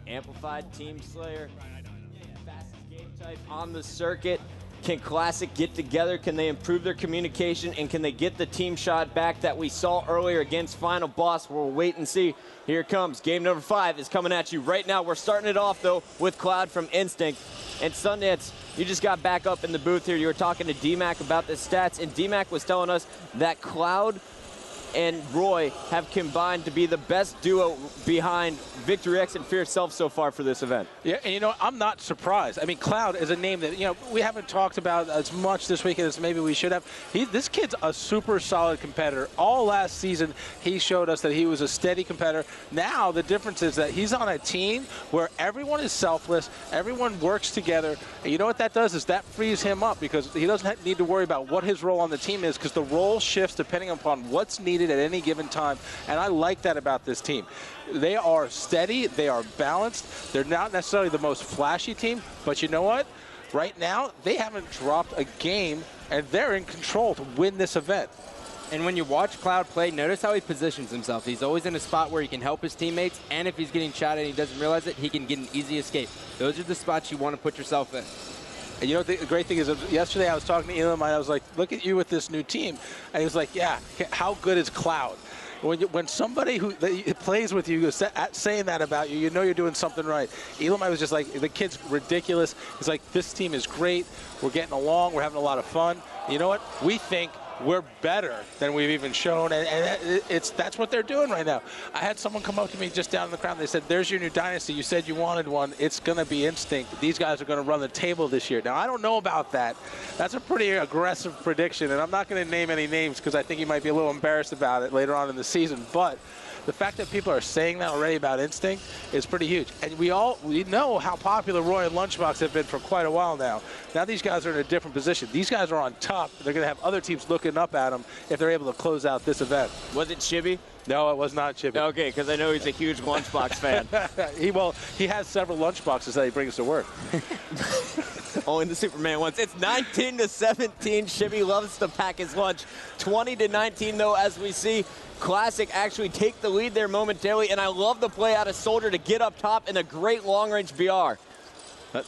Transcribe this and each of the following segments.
Amplified Team Slayer, fastest game type on the circuit. Can Classic get together? Can they improve their communication? And can they get the team shot back that we saw earlier against Final Boss? We'll wait and see. Here it comes. Game number 5 is coming at you right now. We're starting it off, though, with Cloud from Instinct. And Sundance, you just got back up in the booth here. You were talking to D-Mac about the stats, and D-Mac was telling us that Cloud and Roy have combined to be the best duo behind Victory X and Fierce Self so far for this event. Yeah, and you know, I'm not surprised. I mean, Cloud is a name that, you know, we haven't talked about as much this weekend as maybe we should have. This kid's a super solid competitor. All last season, he showed us that he was a steady competitor. Now, the difference is that he's on a team where everyone is selfless, everyone works together, and you know what that does is that frees him up because he doesn't need to worry about what his role on the team is because the role shifts depending upon what's needed at any given time, and I like that about this team. They are steady, they are balanced, they're not necessarily the most flashy team, but you know what? Right now, they haven't dropped a game, and they're in control to win this event. And when you watch Cloud play, notice how he positions himself. He's always in a spot where he can help his teammates, and if he's getting shot and he doesn't realize it, he can get an easy escape. Those are the spots you want to put yourself in. And you know, the great thing is, yesterday I was talking to Elam, and I was like, look at you with this new team. And he was like, yeah, how good is Cloud? When somebody who plays with you is saying that about you, you know you're doing something right. Elam, I was just like, the kid's ridiculous. He's like, this team is great. We're getting along. We're having a lot of fun. You know what? We think we're better than we've even shown, and that's what they're doing right now. I had someone come up to me just down in the crowd. They said, there's your new dynasty. You said you wanted one. It's going to be Instinct. These guys are going to run the table this year. Now, I don't know about that. That's a pretty aggressive prediction, and I'm not going to name any names because I think you might be a little embarrassed about it later on in the season, but the fact that people are saying that already about Instinct is pretty huge. And we know how popular Roy and Lunchbox have been for quite a while now. Now these guys are in a different position. These guys are on top. They're going to have other teams looking up at them if they're able to close out this event. Was it Chibi? No, it was not Chibi. Okay, because I know he's a huge Lunchbox fan. He has several lunchboxes that he brings to work. Only the Superman ones. It's 19-17. Chibi loves to pack his lunch. 20-19, though, as we see Classic actually take the lead there momentarily, and I love the play out of Soldier to get up top in a great long-range BR.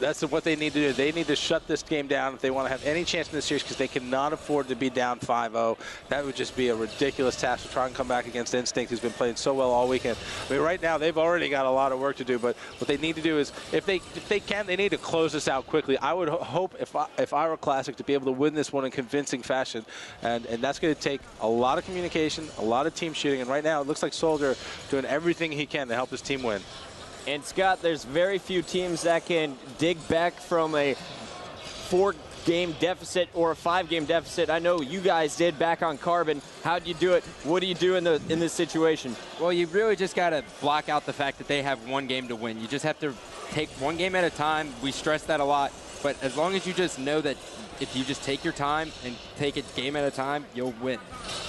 That's what they need to do. They need to shut this game down if they want to have any chance in this series because they cannot afford to be down 5-0. That would just be a ridiculous task to try and come back against Instinct, who's been playing so well all weekend. I mean, right now, they've already got a lot of work to do, but what they need to do is, if they can, they need to close this out quickly. I would hope, if I were Classic, to be able to win this one in convincing fashion, and that's going to take a lot of communication, a lot of team shooting, and right now, it looks like Soldier doing everything he can to help his team win. And Scott, there's very few teams that can dig back from a 4-game deficit or a 5-game deficit. I know you guys did back on Carbon. How'd you do it? What do you do in this situation? Well, you really just got to block out the fact that they have one game to win. You just have to take one game at a time. We stress that a lot. But as long as you just know that if you just take your time and take it game at a time, you'll win.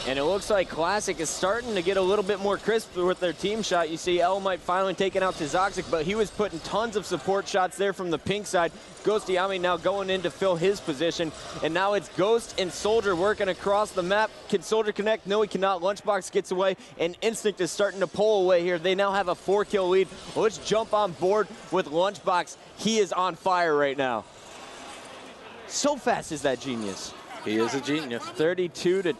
And it looks like Classic is starting to get a little bit more crisp with their team shot. You see Elmite finally taking out Tizoxic, but he was putting tons of support shots there from the pink side. Ghost Yami now going in to fill his position. And now it's Ghost and Soldier working across the map. Can Soldier connect? No, he cannot. Lunchbox gets away, and Instinct is starting to pull away here. They now have a 4-kill lead. Let's jump on board with Lunchbox. He is on fire right now. So fast is that genius. He is a genius. 32-29,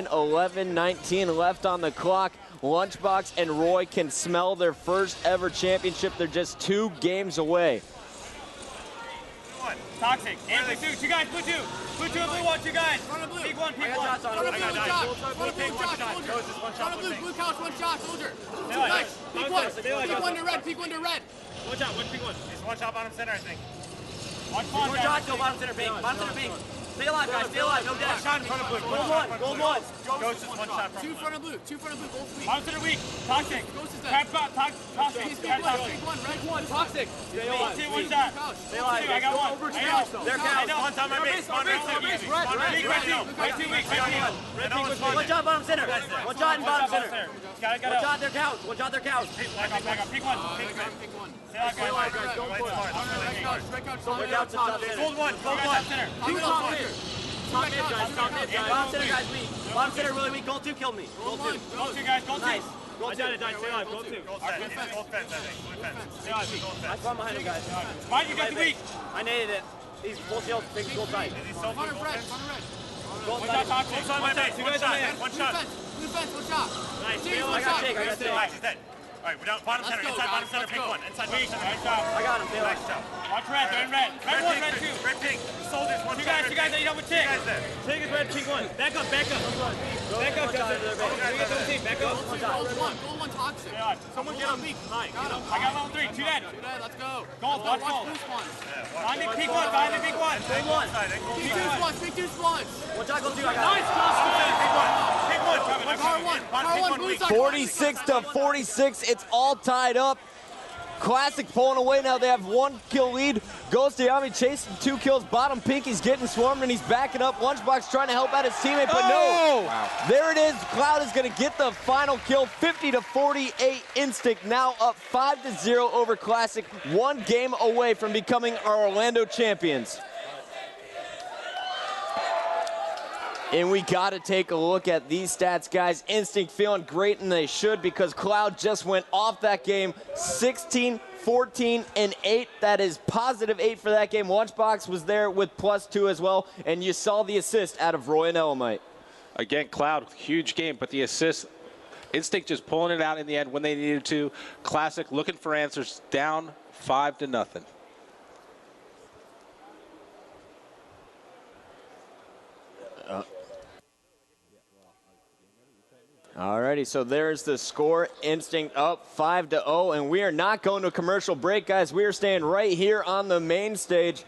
11-19 left on the clock. Lunchbox and Roy can smell their first ever championship. They're just 2 games away. Toxic. And blue 2. 2 guys, blue 2. Blue 2 and blue 1, 2 guys. Peek 1, peek 1. I got blue couch, 1 shot, Soldier. 2 guys. Peek 1. Peek 1 to red, peek 1 to red. 1 shot, 1 peek 1. It's 1 shot bottom center, I think. 1 shot, go bottom center pink. Bottom center pink. Stay alive, guys. Stay alive. No dash. Shot in front of blue. Gold 1. Ghost is 1 shot from 2 front of blue. 2 front of blue. Both weak. Bottom center weak. Toxic. Ghost is Crab dead. spot. Toxic. He's peek 1. Peek 1. Red 1. Toxic. Stay alive. 1 shot. Stay alive. I got 1. They're counts. 1 on my base. Red 2 weak. Red 2 weak. 1 shot bottom center. 1 shot in bottom center. 1 Got shot their cows. 1 shot their cows. I got peek 1. Peek 1. Stay alive, guys. Go for it. Red couch. Red couch top center. Gold 1. Gold 1. Center. Top mid. Top mid, guys. Top mid, guys. Bottom center, guys, weak. Bottom center really weak. Gold 2 killed me. Gold 1. Gold 2, guys. Gold 2. Nice. I got it, stay alive. Gold 2. Gold fence, I think. Blue fence. Stay alive, Pete. Gold I fence. spawned behind him, guys. Mike, you got the weak. I naded it. He's full shield, big gold tight. Is he so Front of gold red, fence? front of red. Gold One tight. shot, toxic. Gold One tight. shot. One shot. One Blue shot. fence, blue fence, one shot. Nice. Team, I one got shot. Jake, I got Jake. Nice, he's dead. All right, we're down bottom center. Let's go, Inside bottom guys, center, let's pink go. one. Inside Weak. bottom center. Nice shot. I got him, stay Nice alive. Watch Red red. They're in red. Red one, red two. Red pink. Soldiers, one Two shot. guys that you have with Tick. Two guys there. Tick is red, pink one. Back up, back up. Back up, Justin. We get double team. Back up. Gold one toxic. Someone get him. Got him. I got level 3. Two dead. Two dead, let's go. Gold, watch Watch gold. blue spawns. Find the pink one. Find the pink one. Big one. Side, gold Big side. two spawns, big two spawns. One shot, gold 2. I got Nice, him. Justin. Pink one. Pink one. Power one, power one, blue side. 46 to 46. It's all tied up. Classic pulling away now. They have 1 kill lead. Ghost Yami chasing 2 kills. Bottom pink, he's getting swarmed and he's backing up. Lunchbox trying to help out his teammate, but no. Wow. There it is. Cloud is going to get the final kill. 50 to 48. Instinct now up 5 to 0 over Classic. 1 game away from becoming our Orlando champions. And we got to take a look at these stats, guys. Instinct feeling great, and they should, because Cloud just went off that game 16, 14, and 8. That is positive 8 for that game. Lunchbox was there with +2 as well, and you saw the assist out of Roy and Elamite. Again, Cloud, huge game, but the assist, Instinct just pulling it out in the end when they needed to. Classic looking for answers, down 5 to nothing. Alrighty, so there's the score. Instinct up 5 to 0, and we are not going to a commercial break, guys. We are staying right here on the main stage.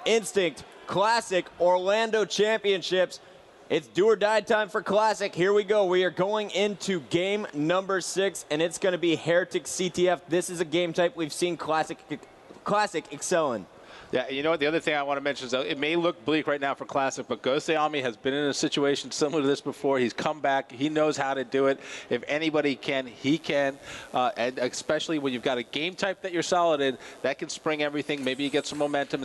Instinct, Classic, Orlando Championships. It's do or die time for Classic. Here we go. We are going into game number 6, and it's going to be Heretic CTF. This is a game type we've seen Classic excel in. Yeah, you know what? The other thing I want to mention is that it may look bleak right now for Classic, but Ghost Yami has been in a situation similar to this before. He's come back. He knows how to do it. If anybody can, he can. And especially when you've got a game type that you're solid in, that can spring everything. Maybe you get some momentum.